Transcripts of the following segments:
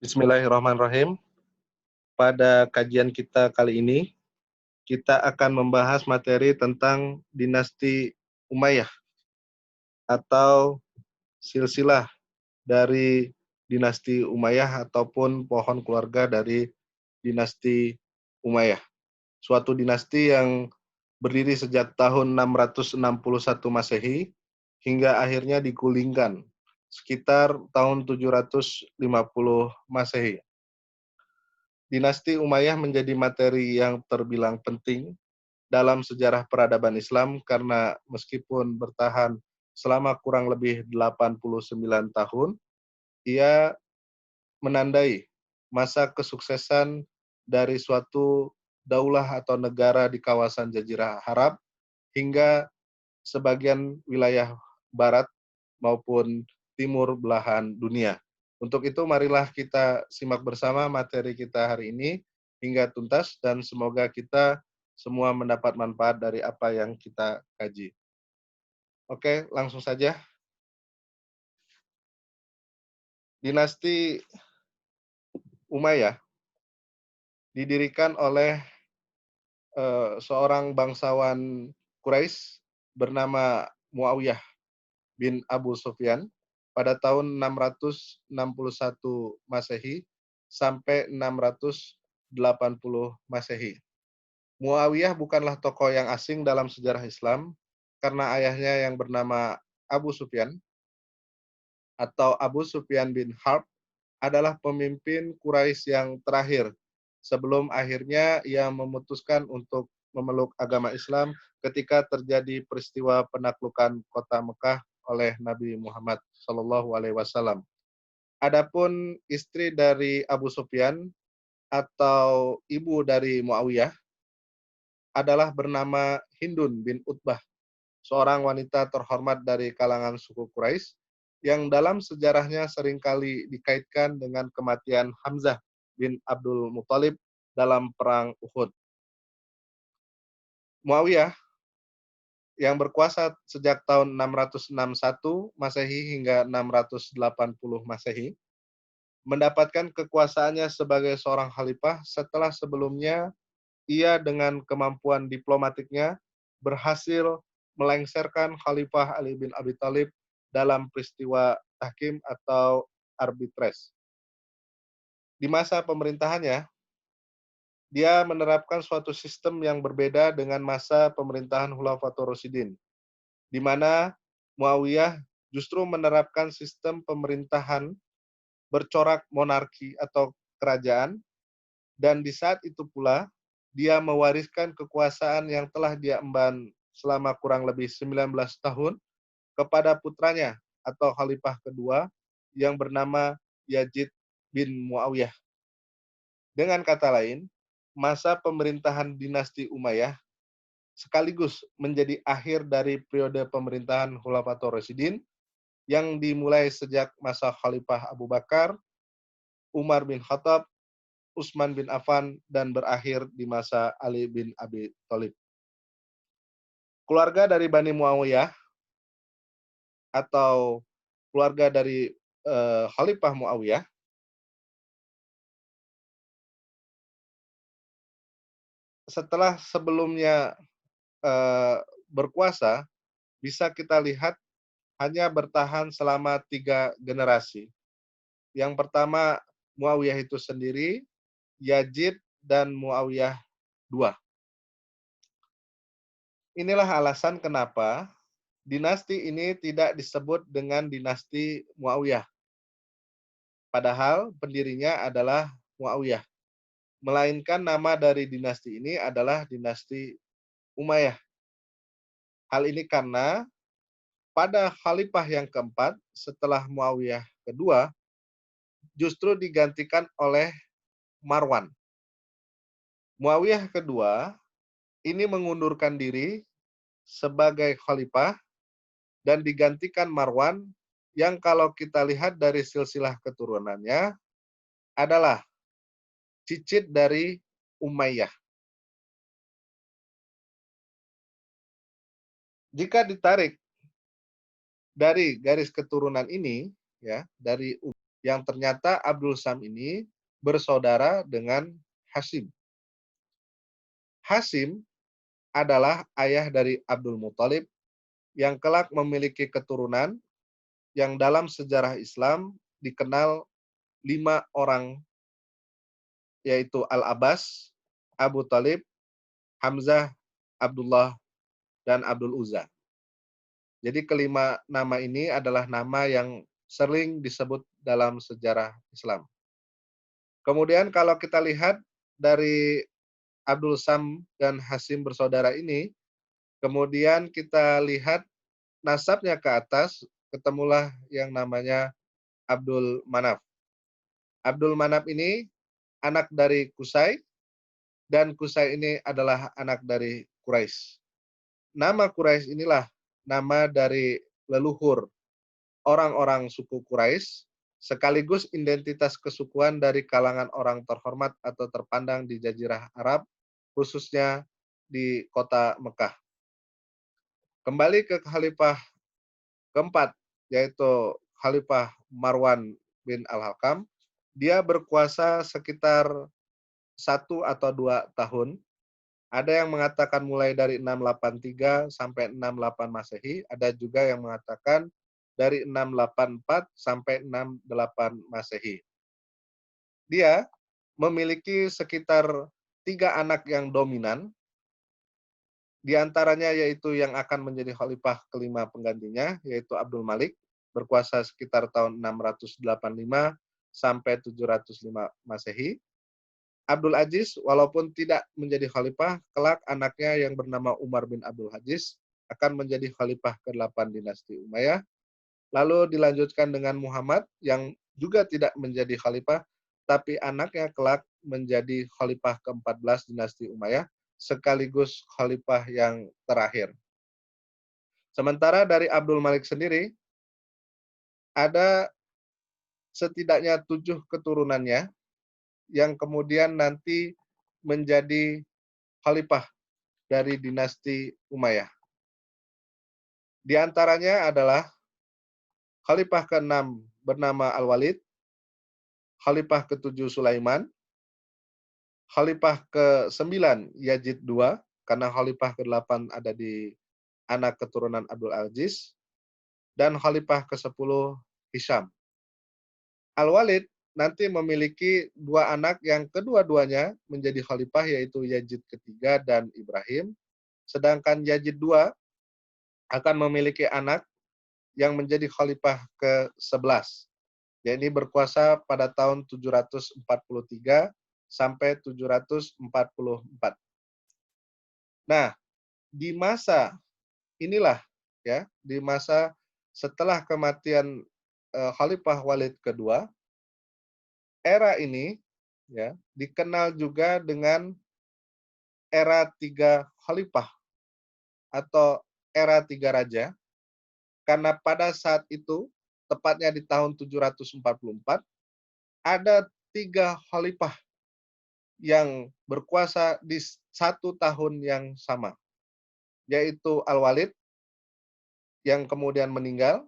Bismillahirrahmanirrahim. Pada kajian kita kali ini, kita akan membahas materi tentang dinasti Umayyah atau silsilah dari dinasti Umayyah ataupun pohon keluarga dari dinasti Umayyah. Suatu dinasti yang berdiri sejak tahun 661 Masehi hingga akhirnya digulingkan sekitar tahun 750 Masehi. Dinasti Umayyah menjadi materi yang terbilang penting dalam sejarah peradaban Islam karena meskipun bertahan selama kurang lebih 89 tahun, ia menandai masa kesuksesan dari suatu daulah atau negara di kawasan Jazirah Arab hingga sebagian wilayah barat maupun timur belahan dunia. Untuk itu marilah kita simak bersama materi kita hari ini hingga tuntas dan semoga kita semua mendapat manfaat dari apa yang kita kaji. Oke, langsung saja. Dinasti Umayyah didirikan oleh seorang bangsawan Quraisy bernama Muawiyah bin Abu Sufyan pada tahun 661 Masehi sampai 680 Masehi. Muawiyah bukanlah tokoh yang asing dalam sejarah Islam karena ayahnya yang bernama Abu Sufyan atau Abu Sufyan bin Harb adalah pemimpin Quraisy yang terakhir sebelum akhirnya ia memutuskan untuk memeluk agama Islam ketika terjadi peristiwa penaklukan kota Mekah oleh Nabi Muhammad SAW. Adapun istri dari Abu Sufyan atau ibu dari Muawiyah adalah bernama Hindun bin Utbah, seorang wanita terhormat dari kalangan suku Quraisy yang dalam sejarahnya seringkali dikaitkan dengan kematian Hamzah bin Abdul Muthalib dalam perang Uhud. Muawiyah yang berkuasa sejak tahun 661 Masehi hingga 680 Masehi, mendapatkan kekuasaannya sebagai seorang khalifah setelah sebelumnya ia dengan kemampuan diplomatiknya berhasil melengsarkan Khalifah Ali bin Abi Thalib dalam peristiwa tahkim atau arbitres. Di masa pemerintahannya, dia menerapkan suatu sistem yang berbeda dengan masa pemerintahan Khulafatur Rasyidin, di mana Muawiyah justru menerapkan sistem pemerintahan bercorak monarki atau kerajaan, dan di saat itu pula dia mewariskan kekuasaan yang telah dia emban selama kurang lebih 19 tahun kepada putranya atau khalifah kedua yang bernama Yazid bin Muawiyah. Dengan kata lain, masa pemerintahan dinasti Umayyah sekaligus menjadi akhir dari periode pemerintahan Khulafatur Rasyidin yang dimulai sejak masa Khalifah Abu Bakar, Umar bin Khattab, Utsman bin Affan, dan berakhir di masa Ali bin Abi Thalib. Keluarga dari Bani Muawiyah atau keluarga dari Khalifah Muawiyah setelah sebelumnya berkuasa, bisa kita lihat hanya bertahan selama 3 generasi. Yang pertama Muawiyah itu sendiri, Yazid, dan Muawiyah II. Inilah alasan kenapa dinasti ini tidak disebut dengan dinasti Muawiyah. Padahal pendirinya adalah Muawiyah. Melainkan nama dari dinasti ini adalah dinasti Umayyah. Hal ini karena pada khalifah yang keempat setelah Muawiyah kedua justru digantikan oleh Marwan. Muawiyah kedua ini mengundurkan diri sebagai khalifah dan digantikan Marwan yang kalau kita lihat dari silsilah keturunannya adalah cicit dari Umayyah. Jika ditarik dari garis keturunan ini, ya, dari yang ternyata Abdul Sam ini bersaudara dengan Hasim. Hasim adalah ayah dari Abdul Muthalib yang kelak memiliki keturunan yang dalam sejarah Islam dikenal 5 orang, yaitu Al-Abbas, Abu Talib, Hamzah, Abdullah, dan Abdul Uzza. Jadi kelima nama ini adalah nama yang sering disebut dalam sejarah Islam. Kemudian kalau kita lihat dari Abdul Sam dan Hasim bersaudara ini, kemudian kita lihat nasabnya ke atas, ketemulah yang namanya Abdul Manaf. Abdul Manaf ini anak dari Qusay, dan Qusay ini adalah anak dari Quraisy. Nama Quraisy inilah nama dari leluhur orang-orang suku Quraisy, sekaligus identitas kesukuan dari kalangan orang terhormat atau terpandang di Jazirah Arab, khususnya di kota Mekah. Kembali ke Khalifah keempat, yaitu Khalifah Marwan bin Al-Hakam. Dia berkuasa sekitar 1 atau 2 tahun. Ada yang mengatakan mulai dari 683 sampai 68 Masehi, ada juga yang mengatakan dari 684 sampai 68 Masehi. Dia memiliki sekitar 3 anak yang dominan, di antaranya yaitu yang akan menjadi khalifah kelima penggantinya, yaitu Abdul Malik, berkuasa sekitar tahun 685 sampai 705 Masehi. Abdul Aziz, walaupun tidak menjadi khalifah, kelak anaknya yang bernama Umar bin Abdul Aziz akan menjadi khalifah ke-8 dinasti Umayyah. Lalu dilanjutkan dengan Muhammad yang juga tidak menjadi khalifah, tapi anaknya kelak menjadi khalifah ke-14 dinasti Umayyah, sekaligus khalifah yang terakhir. Sementara dari Abdul Malik sendiri, ada setidaknya 7 keturunannya yang kemudian nanti menjadi khalifah dari dinasti Umayyah. Di antaranya adalah khalifah ke-6 bernama Al-Walid, khalifah ke-7 Sulaiman, khalifah ke-9 Yazid II, karena khalifah ke-8 ada di anak keturunan Abdul Aziz, dan khalifah ke-10 Hisham. Al-Walid nanti memiliki 2 anak yang kedua-duanya menjadi khalifah, yaitu Yazid ketiga dan Ibrahim, sedangkan Yazid II akan memiliki anak yang menjadi khalifah ke-11. Yakni berkuasa pada tahun 743 sampai 744. Nah, di masa inilah ya, di masa setelah kematian Khalifah Walid kedua, era ini ya dikenal juga dengan era 3 khalifah atau era 3 raja, karena pada saat itu tepatnya di tahun 744 ada 3 khalifah yang berkuasa di 1 tahun yang sama, yaitu Al-Walid yang kemudian meninggal,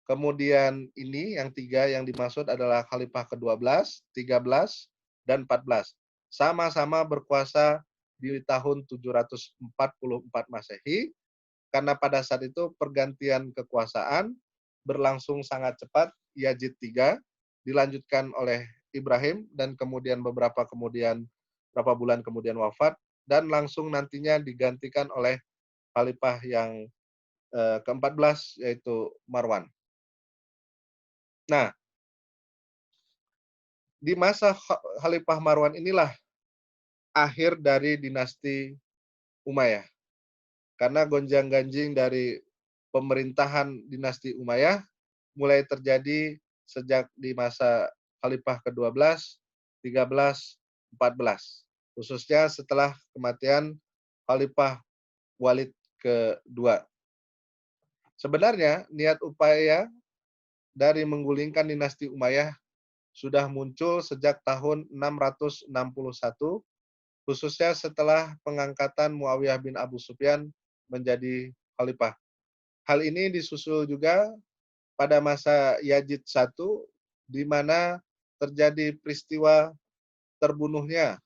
kemudian ini yang 3 yang dimaksud adalah Khalifah ke-12, 13, dan 14. Sama-sama berkuasa di tahun 744 Masehi, karena pada saat itu pergantian kekuasaan berlangsung sangat cepat. Yazid III dilanjutkan oleh Ibrahim, dan kemudian beberapa bulan kemudian wafat, dan langsung nantinya digantikan oleh khalifah yang ke-14 yaitu Marwan. Nah, di masa Khalifah Marwan inilah akhir dari dinasti Umayyah. Karena gonjang-ganjing dari pemerintahan dinasti Umayyah mulai terjadi sejak di masa Khalifah ke-12, 13, 14. Khususnya setelah kematian Khalifah Walid kedua. Sebenarnya niat upaya dari menggulingkan dinasti Umayyah sudah muncul sejak tahun 661, khususnya setelah pengangkatan Muawiyah bin Abu Sufyan menjadi khalifah. Hal ini disusul juga pada masa Yazid I di mana terjadi peristiwa terbunuhnya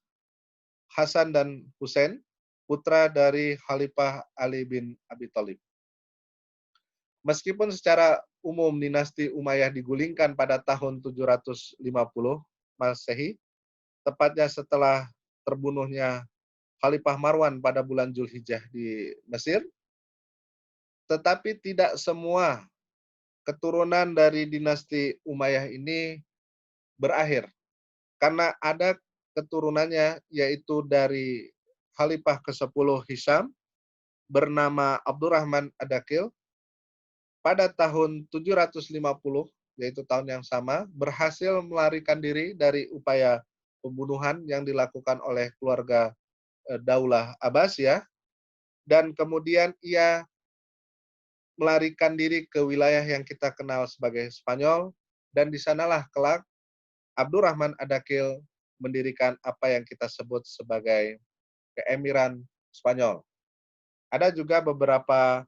Hasan dan Husain, putra dari Khalifah Ali bin Abi Thalib. Meskipun secara umum dinasti Umayyah digulingkan pada tahun 750 Masehi, tepatnya setelah terbunuhnya Khalifah Marwan pada bulan Zulhijjah di Mesir, tetapi tidak semua keturunan dari dinasti Umayyah ini berakhir. Karena ada keturunannya yaitu dari Khalifah ke-10 Hisham bernama Abdurrahman Ad-Dakil pada tahun 750, yaitu tahun yang sama, berhasil melarikan diri dari upaya pembunuhan yang dilakukan oleh keluarga Daulah Abbasiyah, dan kemudian ia melarikan diri ke wilayah yang kita kenal sebagai Spanyol, dan di sanalah kelak Abdurrahman Ad-Dakil mendirikan apa yang kita sebut sebagai keemiran Spanyol. Ada juga beberapa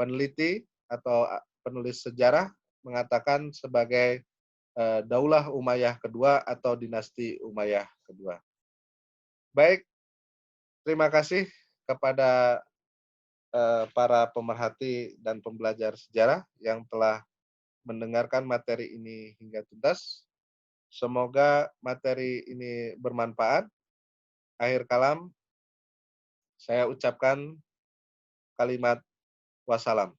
peneliti atau penulis sejarah mengatakan sebagai Daulah Umayyah kedua atau dinasti Umayyah kedua. Baik, terima kasih kepada para pemerhati dan pembelajar sejarah yang telah mendengarkan materi ini hingga tuntas. Semoga materi ini bermanfaat. Akhir kalam, saya ucapkan kalimat wassalam.